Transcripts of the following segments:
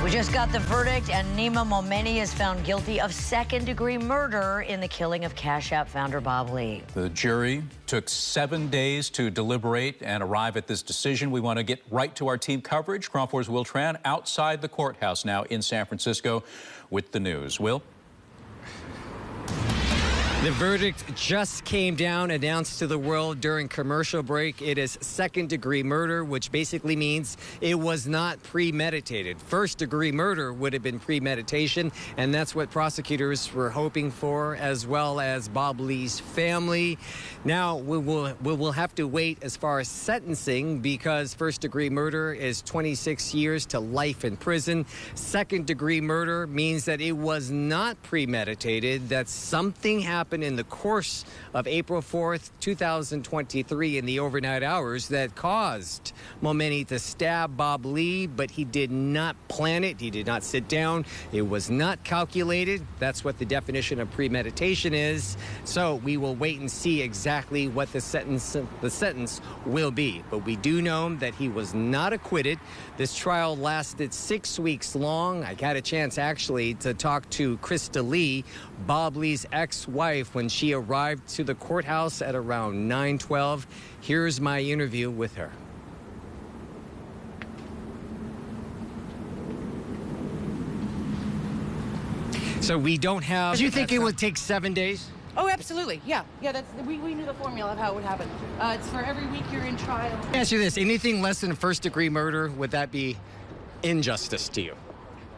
We just got the verdict, and Nima Momeni is found guilty of second-degree murder in the killing of Cash App founder Bob Lee. The jury took 7 days to deliberate and arrive at this decision. We want to get right to our team coverage. KRON 4's Will Tran outside the courthouse now in San Francisco with the news. Will? The verdict just came down, announced to the world during commercial break. It is second-degree murder, which basically means it was not premeditated. First-degree murder would have been premeditation, and that's what prosecutors were hoping for, as well as Bob Lee's family. Now, we will have to wait as far as sentencing, because first-degree murder is 26 years to life in prison. Second-degree murder means that it was not premeditated, that something happened in the course of April 4th, 2023 in the overnight hours that caused Momeni to stab Bob Lee, but he did not plan it. He did not sit down. It was not calculated. That's what the definition of premeditation is. So we will wait and see exactly what the sentence will be. But we do know that he was not acquitted. This trial lasted 6 weeks long. I got a chance actually to talk to Krista Lee, Bob Lee's ex-wife, when she arrived to the courthouse at around 9:12. Here's my interview with her. So we don't have... Did you think it would take 7 days? Oh, absolutely. Yeah. We knew the formula of how it would happen. It's for every week you're in trial. Let me ask you this. Anything less than first-degree murder, would that be injustice to you?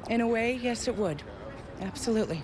In a way, yes, it would. Absolutely.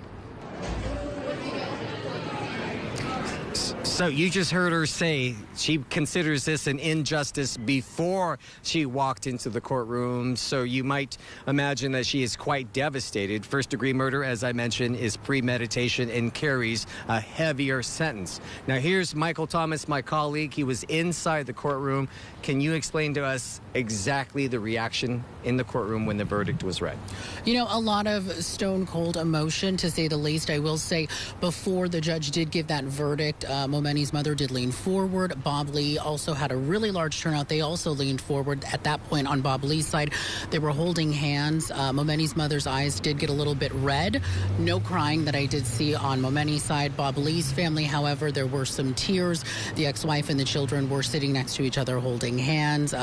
So you just heard her say she considers this an injustice before she walked into the courtroom. So you might imagine that she is quite devastated. First-degree murder, as I mentioned, is premeditation and carries a heavier sentence. Now here's Michael Thomas, my colleague. He was inside the courtroom. Can you explain to us exactly the reaction in the courtroom when the verdict was read? You know, a lot of stone-cold emotion, to say the least. I will say, before the judge did give that verdict, Momeni's mother did lean forward. Bob Lee also had a really large turnout. They also leaned forward. At that point, on Bob Lee's side, they were holding hands. Momeni's mother's eyes did get a little bit red. No crying that I did see on Momeni's side. Bob Lee's family, however, there were some tears. The ex-wife and the children were sitting next to each other holding hands.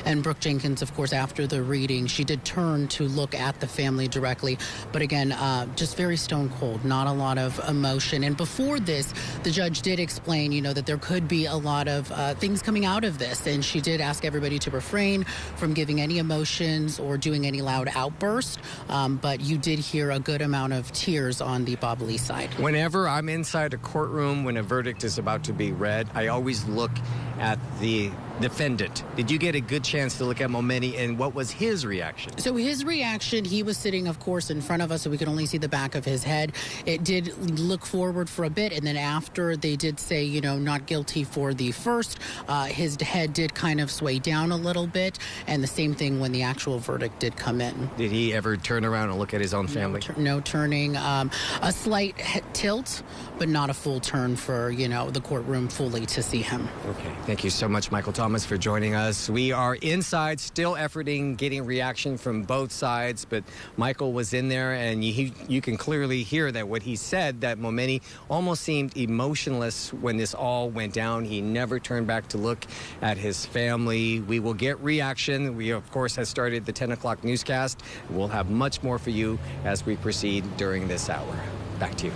And Brooke Jenkins, of course, after the reading, she did turn to look at the family directly. But again, just very stone cold, not a lot of emotion. And before this, the judge did explain, you know, that there could be a lot of things coming out of this. And she did ask everybody to refrain from giving any emotions or doing any loud outbursts. But you did hear a good amount of tears on the Bob Lee side. Whenever I'm inside a courtroom when a verdict is about to be read, I always look at the defendant. Did you get a good chance to look at Momeni, and what was his reaction? So his reaction, he was sitting, of course, in front of us, so we could only see the back of his head. It did look forward for a bit, and then after they did say, you know, not guilty for the first, his head did kind of sway down a little bit, and the same thing when the actual verdict did come in. Did he ever turn around and look at his own family? No turning. A slight tilt, but not a full turn for, you know, the courtroom fully to see him. Okay. Thank you so much, Michael Thomas, for joining us. We are inside, still efforting, getting reaction from both sides, but Michael was in there, and you can clearly hear that what he said, that Momeni almost seemed emotionless when this all went down. He never turned back to look at his family. We will get reaction. We, of course, have started the 10 o'clock newscast. We'll have much more for you as we proceed during this hour. Back to you.